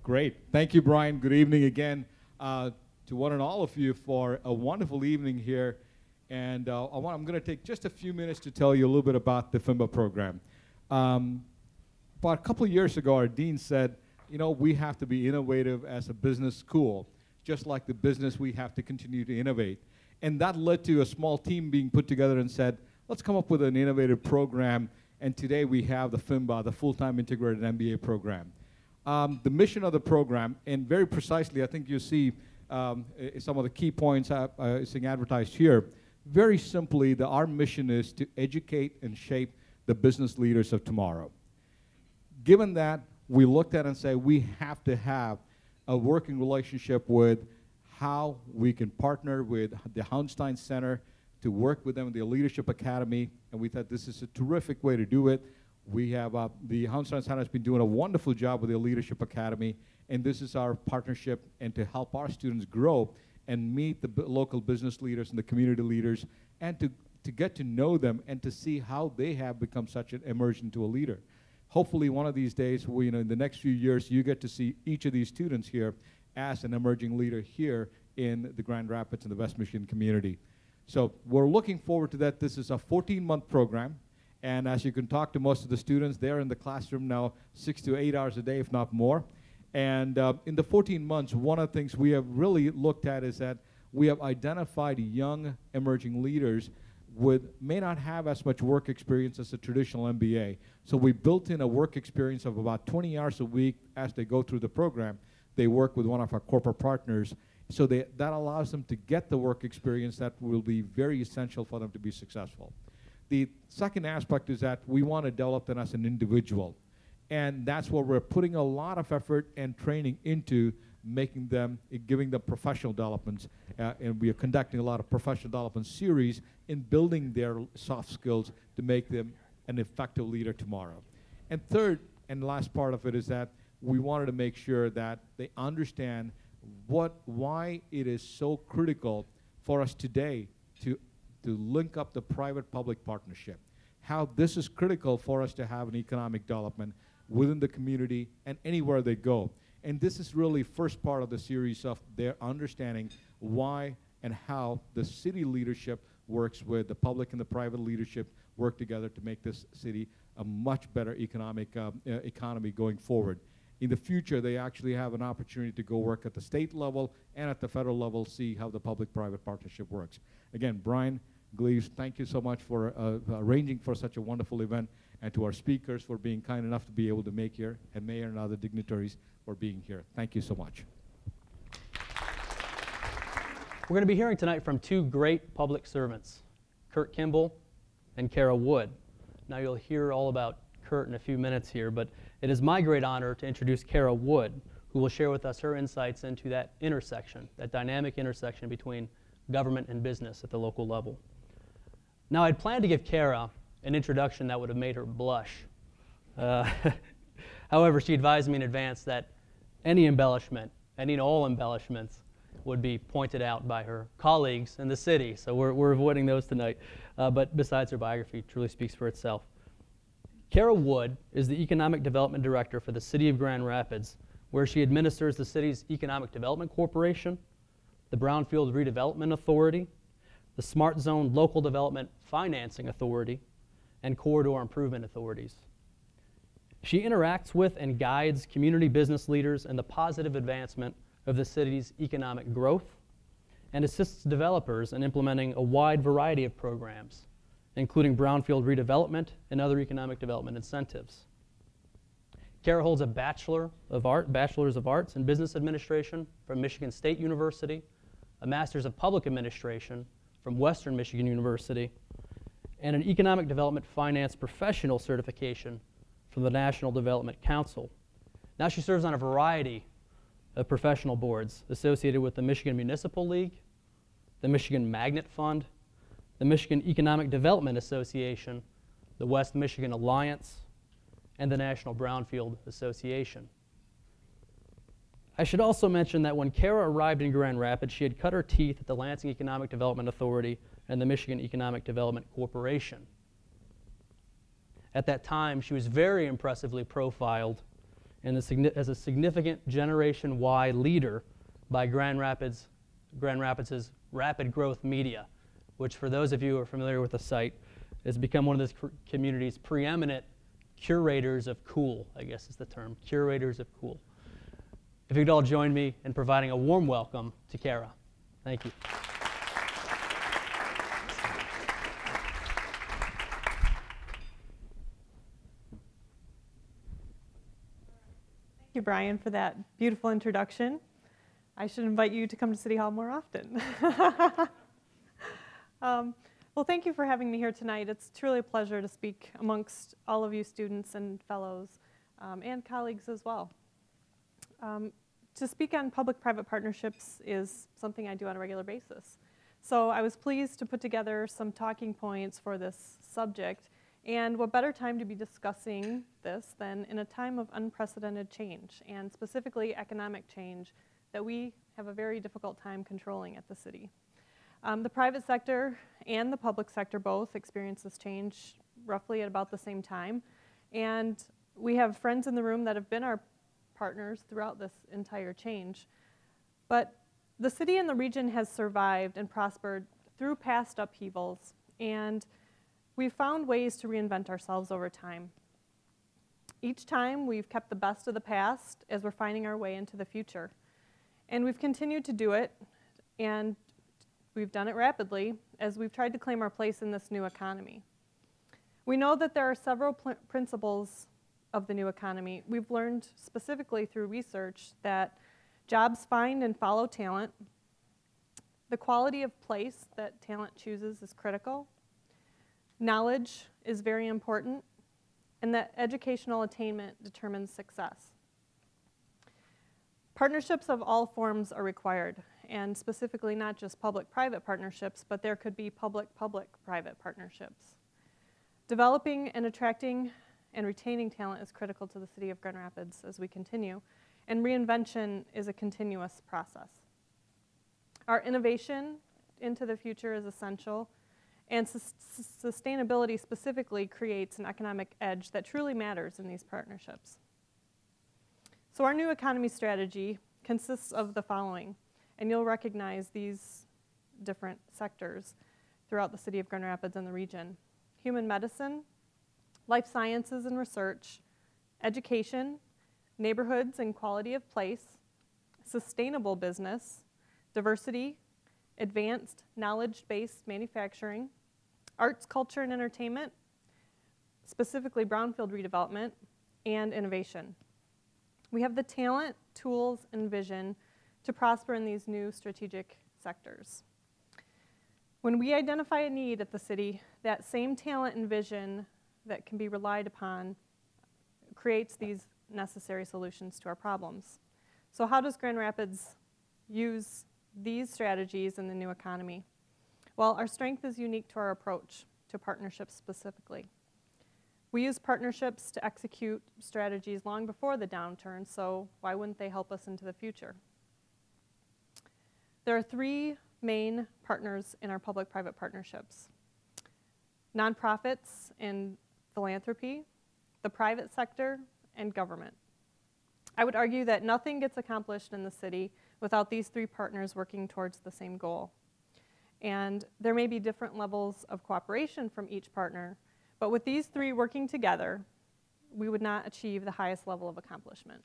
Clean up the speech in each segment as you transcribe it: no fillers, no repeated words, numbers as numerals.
Great. Thank you, Brian. Good evening again to one and all of you for a wonderful evening here. And I'm going to take just a few minutes to tell you a little bit about the FIMBA program. About a couple of years ago, our dean said, you know, we have to be innovative as a business school. Just like the business, we have to continue to innovate. And that led to a small team being put together and said, let's come up with an innovative program. And today we have the FIMBA, the Full-Time Integrated MBA program. The mission of the program, and very precisely, I think you see some of the key points being advertised here. Very simply, our mission is to educate and shape the business leaders of tomorrow. Given that, we looked at it and say we have to have a working relationship with how we can partner with the Hauenstein Center to work with them in the Leadership Academy, and we thought this is a terrific way to do it. We have the Hauenstein Center has been doing a wonderful job with the Leadership Academy, and this is our partnership and to help our students grow and meet the local business leaders and the community leaders, and to get to know them and to see how they have become such an emerged into a leader. Hopefully one of these days, in the next few years, you get to see each of these students here as an emerging leader here in the Grand Rapids and the West Michigan community. So we're looking forward to that. This is a 14-month program. And as you can talk to most of the students, they're in the classroom now 6 to 8 hours a day, if not more. And in the 14 months, one of the things we have really looked at is that we have identified young emerging leaders may not have as much work experience as a traditional MBA. So we built in a work experience of about 20 hours a week as they go through the program. They work with one of our corporate partners. So that allows them to get the work experience that will be very essential for them to be successful. The second aspect is that we want to develop them as an individual. And that's where we're putting a lot of effort and training into giving them professional developments. And we are conducting a lot of professional development series in building their soft skills to make them an effective leader tomorrow. And third and last part of it is that we wanted to make sure that they understand why it is so critical for us today to link up the private-public partnership. How this is critical for us to have an economic development within the community and anywhere they go. And this is really first part of the series of their understanding why and how the city leadership works with the public and the private leadership work together to make this city a much better economy going forward. In the future, they actually have an opportunity to go work at the state level and at the federal level, see how the public-private partnership works. Again, Brian Gleaves, thank you so much for arranging for such a wonderful event, and to our speakers for being kind enough to be able to make here, and Mayor and other dignitaries for being here. Thank you so much. We're going to be hearing tonight from two great public servants, Kurt Kimball and Kara Wood. Now you'll hear all about Kurt in a few minutes here, but it is my great honor to introduce Kara Wood, who will share with us her insights into that intersection, that dynamic intersection between government and business at the local level. Now, I'd planned to give Kara an introduction that would have made her blush. However, she advised me in advance that any embellishment, all embellishments, would be pointed out by her colleagues in the city, so we're avoiding those tonight. But besides, her biography truly speaks for itself. Kara Wood is the Economic Development Director for the City of Grand Rapids, where she administers the city's Economic Development Corporation, the Brownfield Redevelopment Authority, the Smart Zone Local Development Financing Authority, and Corridor Improvement Authorities. She interacts with and guides community business leaders in the positive advancement of the city's economic growth and assists developers in implementing a wide variety of programs, including brownfield redevelopment and other economic development incentives. Kara holds a Bachelor's of Arts in Business Administration from Michigan State University, a Master's of Public Administration from Western Michigan University, and an Economic Development Finance Professional certification from the National Development Council. Now she serves on a variety of professional boards associated with the Michigan Municipal League, the Michigan Magnet Fund, the Michigan Economic Development Association, the West Michigan Alliance, and the National Brownfield Association. I should also mention that when Kara arrived in Grand Rapids, she had cut her teeth at the Lansing Economic Development Authority and the Michigan Economic Development Corporation. At that time, she was very impressively profiled and as a significant Generation Y leader by Grand Rapids' Rapid Growth Media, which for those of you who are familiar with the site, has become one of this community's preeminent curators of cool, I guess is the term, curators of cool. If you could all join me in providing a warm welcome to Kara. Thank you. Thank you, Brian, for that beautiful introduction. I should invite you to come to City Hall more often. Well, thank you for having me here tonight. It's truly a pleasure to speak amongst all of you students and fellows and colleagues as well. To speak on public-private partnerships is something I do on a regular basis. So I was pleased to put together some talking points for this subject, and what better time to be discussing this than in a time of unprecedented change, and specifically economic change that we have a very difficult time controlling at the city. The private sector and the public sector both experience this change roughly at about the same time, and we have friends in the room that have been our partners throughout this entire change. But the city and the region has survived and prospered through past upheavals, and we've found ways to reinvent ourselves over time. Each time we've kept the best of the past as we're finding our way into the future. And we've continued to do it, and we've done it rapidly as we've tried to claim our place in this new economy. We know that there are several principles of the new economy. We've learned specifically through research that jobs find and follow talent, the quality of place that talent chooses is critical, knowledge is very important, and that educational attainment determines success. Partnerships of all forms are required, and specifically not just public-private partnerships, but there could be public-public-private partnerships. Developing and attracting and retaining talent is critical to the city of Grand Rapids as we continue, and reinvention is a continuous process. Our innovation into the future is essential, and sustainability specifically creates an economic edge that truly matters in these partnerships. So our new economy strategy consists of the following, and you'll recognize these different sectors throughout the city of Grand Rapids and the region: human medicine, life sciences and research, education, neighborhoods and quality of place, sustainable business, diversity, advanced knowledge-based manufacturing, arts, culture, and entertainment, specifically brownfield redevelopment, and innovation. We have the talent, tools, and vision to prosper in these new strategic sectors. When we identify a need at the city, that same talent and vision that can be relied upon creates these necessary solutions to our problems. So how does Grand Rapids use these strategies in the new economy? Well, our strength is unique to our approach to partnerships specifically. We use partnerships to execute strategies long before the downturn, so why wouldn't they help us into the future? There are three main partners in our public-private partnerships: nonprofits and philanthropy, the private sector, and government. I would argue that nothing gets accomplished in the city without these three partners working towards the same goal. And there may be different levels of cooperation from each partner, but with these three working together, we would not achieve the highest level of accomplishment.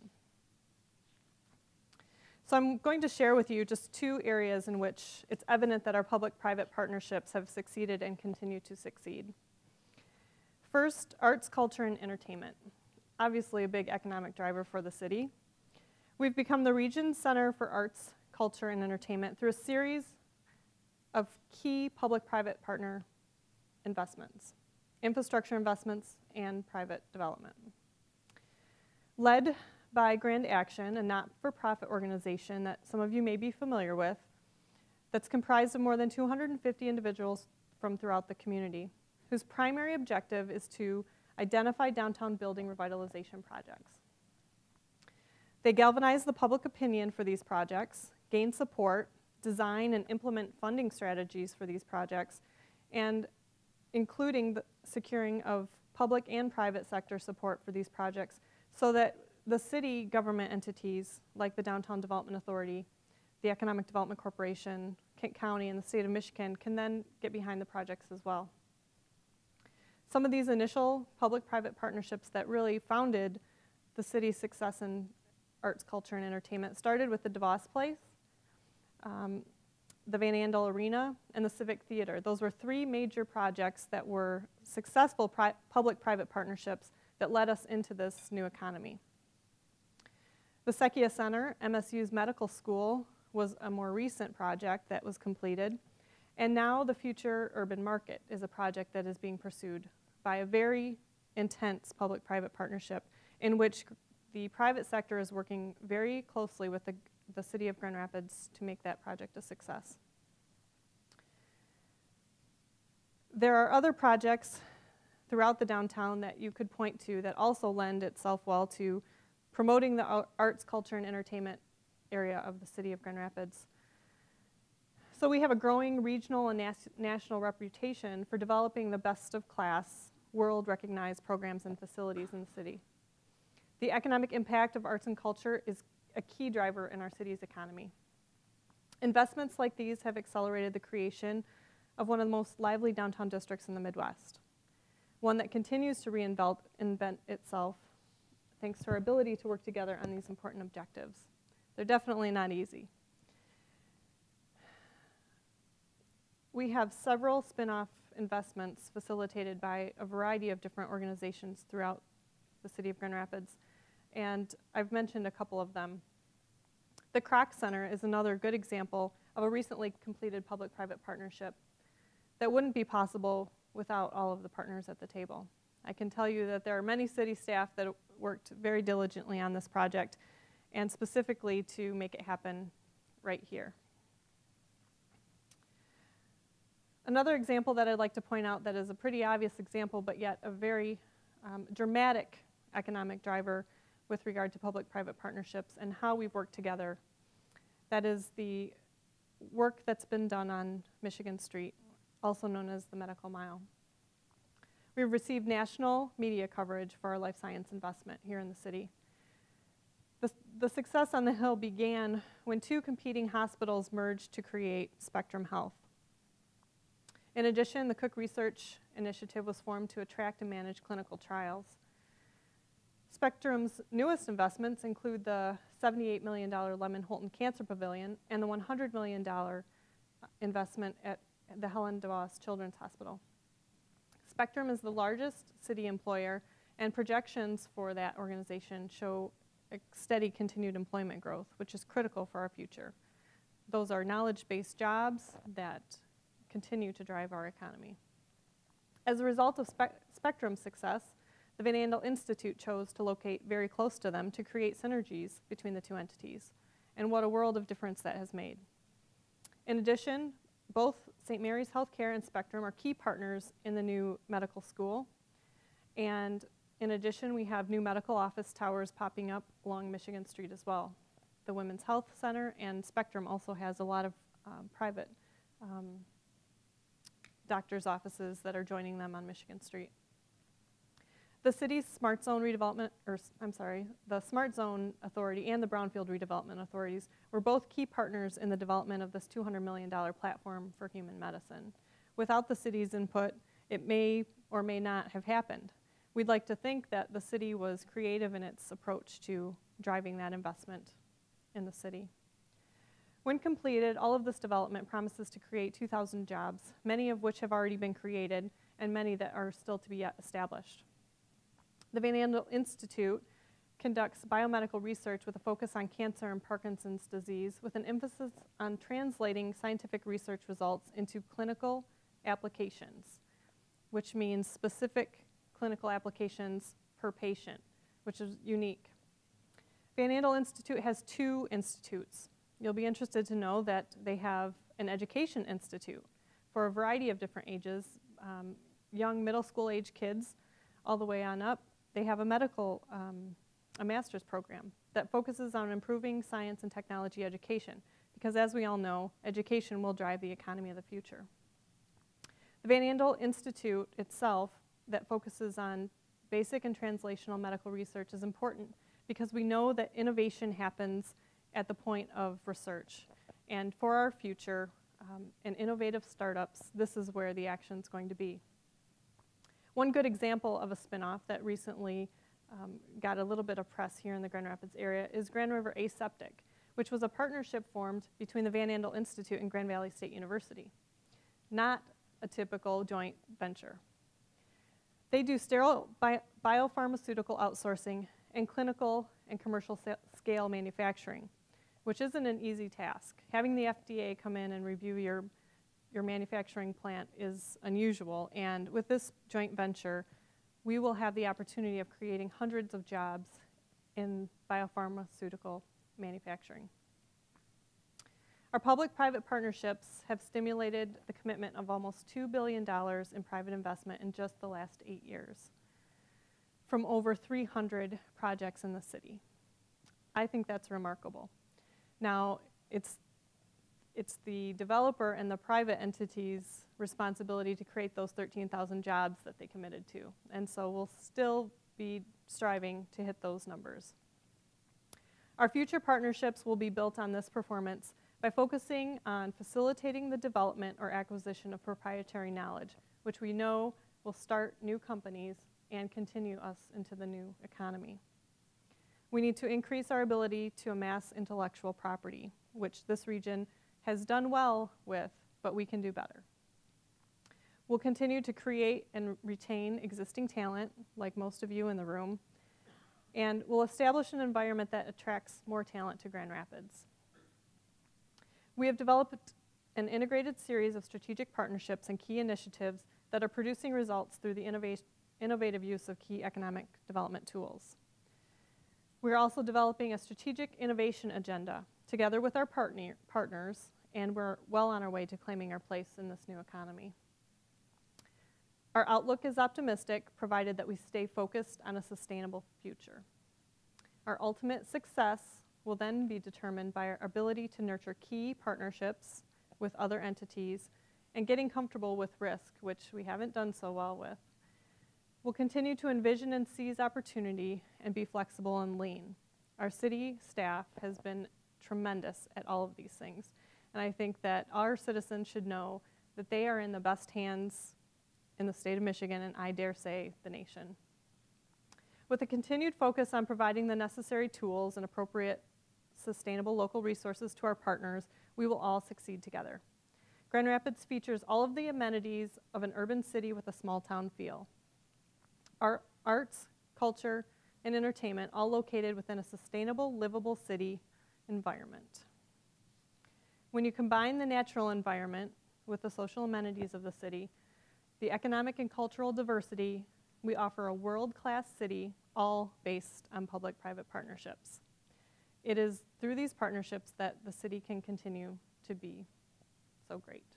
So I'm going to share with you just two areas in which it's evident that our public-private partnerships have succeeded and continue to succeed. First, arts, culture, and entertainment. Obviously a big economic driver for the city. We've become the region's center for arts, culture, and entertainment through a series of key public-private partner investments, infrastructure investments, and private development. Led by Grand Action, a not-for-profit organization that some of you may be familiar with, that's comprised of more than 250 individuals from throughout the community, whose primary objective is to identify downtown building revitalization projects. They galvanize the public opinion for these projects, gain support, design and implement funding strategies for these projects, and including the securing of public and private sector support for these projects so that the city government entities like the Downtown Development Authority, the Economic Development Corporation, Kent County, and the state of Michigan can then get behind the projects as well. Some of these initial public-private partnerships that really founded the city's success in arts, culture, and entertainment started with the DeVos Place, the Van Andel Arena, and the Civic Theater. Those were three major projects that were successful public-private partnerships that led us into this new economy. The Secchia Center, MSU's medical school, was a more recent project that was completed. And now the Future Urban Market is a project that is being pursued by a very intense public-private partnership in which the private sector is working very closely with the city of Grand Rapids to make that project a success. There are other projects throughout the downtown that you could point to that also lend itself well to promoting the arts, culture, and entertainment area of the city of Grand Rapids. So we have a growing regional and national reputation for developing the best of class, world-recognized programs and facilities in the city. The economic impact of arts and culture is a key driver in our city's economy. Investments like these have accelerated the creation of one of the most lively downtown districts in the Midwest, one that continues to reinvent itself thanks to our ability to work together on these important objectives. They're definitely not easy. We have several spin-off investments facilitated by a variety of different organizations throughout the city of Grand Rapids, and I've mentioned a couple of them. The Kroc Center is another good example of a recently completed public-private partnership that wouldn't be possible without all of the partners at the table. I can tell you that there are many city staff that worked very diligently on this project, and specifically to make it happen right here. Another example that I'd like to point out that is a pretty obvious example, but yet a very dramatic economic driver with regard to public-private partnerships and how we've worked together. That is the work that's been done on Michigan Street, also known as the Medical Mile. We've received national media coverage for our life science investment here in the city. The success on the Hill began when two competing hospitals merged to create Spectrum Health. In addition, the Cook Research Initiative was formed to attract and manage clinical trials. Spectrum's newest investments include the $78 million Lemon-Holton Cancer Pavilion and the $100 million investment at the Helen DeVos Children's Hospital. Spectrum is the largest city employer, and projections for that organization show a steady continued employment growth, which is critical for our future. Those are knowledge-based jobs that continue to drive our economy. As a result of Spectrum's success, the Van Andel Institute chose to locate very close to them to create synergies between the two entities, and what a world of difference that has made. In addition, both St. Mary's Healthcare and Spectrum are key partners in the new medical school, and in addition, we have new medical office towers popping up along Michigan Street as well. The Women's Health Center and Spectrum also has a lot of private doctors' offices that are joining them on Michigan Street. The city's Smart Zone redevelopment, the Smart Zone Authority and the Brownfield Redevelopment Authorities were both key partners in the development of this $200 million platform for human medicine. Without the city's input, it may or may not have happened. We'd like to think that the city was creative in its approach to driving that investment in the city. When completed, all of this development promises to create 2,000 jobs, many of which have already been created and many that are still to be yet established. The Van Andel Institute conducts biomedical research with a focus on cancer and Parkinson's disease, with an emphasis on translating scientific research results into clinical applications, which means specific clinical applications per patient, which is unique. Van Andel Institute has two institutes. You'll be interested to know that they have an education institute for a variety of different ages, young middle school age kids all the way on up. They have a a master's program that focuses on improving science and technology education, because as we all know, education will drive the economy of the future. The Van Andel Institute itself, that focuses on basic and translational medical research, is important because we know that innovation happens at the point of research. And for our future and innovative startups, this is where the action is going to be. One good example of a spinoff that recently got a little bit of press here in the Grand Rapids area is Grand River Aseptic, which was a partnership formed between the Van Andel Institute and Grand Valley State University. Not a typical joint venture. They do sterile biopharmaceutical outsourcing and clinical and commercial scale manufacturing, which isn't an easy task. Having the FDA come in and review your manufacturing plant is unusual, and with this joint venture, we will have the opportunity of creating hundreds of jobs in biopharmaceutical manufacturing. Our public-private partnerships have stimulated the commitment of almost $2 billion in private investment in just the last 8 years from over 300 projects in the city. I think that's remarkable. Now, it's the developer and the private entity's responsibility to create those 13,000 jobs that they committed to. And so we'll still be striving to hit those numbers. Our future partnerships will be built on this performance by focusing on facilitating the development or acquisition of proprietary knowledge, which we know will start new companies and continue us into the new economy. We need to increase our ability to amass intellectual property, which this region has done well with, but we can do better. We'll continue to create and retain existing talent, like most of you in the room, and we'll establish an environment that attracts more talent to Grand Rapids. We have developed an integrated series of strategic partnerships and key initiatives that are producing results through the innovative use of key economic development tools. We're also developing a strategic innovation agenda together with our partners, and we're well on our way to claiming our place in this new economy. Our outlook is optimistic, provided that we stay focused on a sustainable future. Our ultimate success will then be determined by our ability to nurture key partnerships with other entities and getting comfortable with risk, which we haven't done so well with. We'll continue to envision and seize opportunity and be flexible and lean. Our city staff has been tremendous at all of these things, and I think that our citizens should know that they are in the best hands in the state of Michigan, and I dare say the nation. With a continued focus on providing the necessary tools and appropriate sustainable local resources to our partners, we will all succeed together. Grand Rapids features all of the amenities of an urban city with a small town feel. Our arts, culture, and entertainment all located within a sustainable, livable city environment. When you combine the natural environment with the social amenities of the city, the economic and cultural diversity, we offer a world-class city, all based on public-private partnerships. It is through these partnerships that the city can continue to be so great.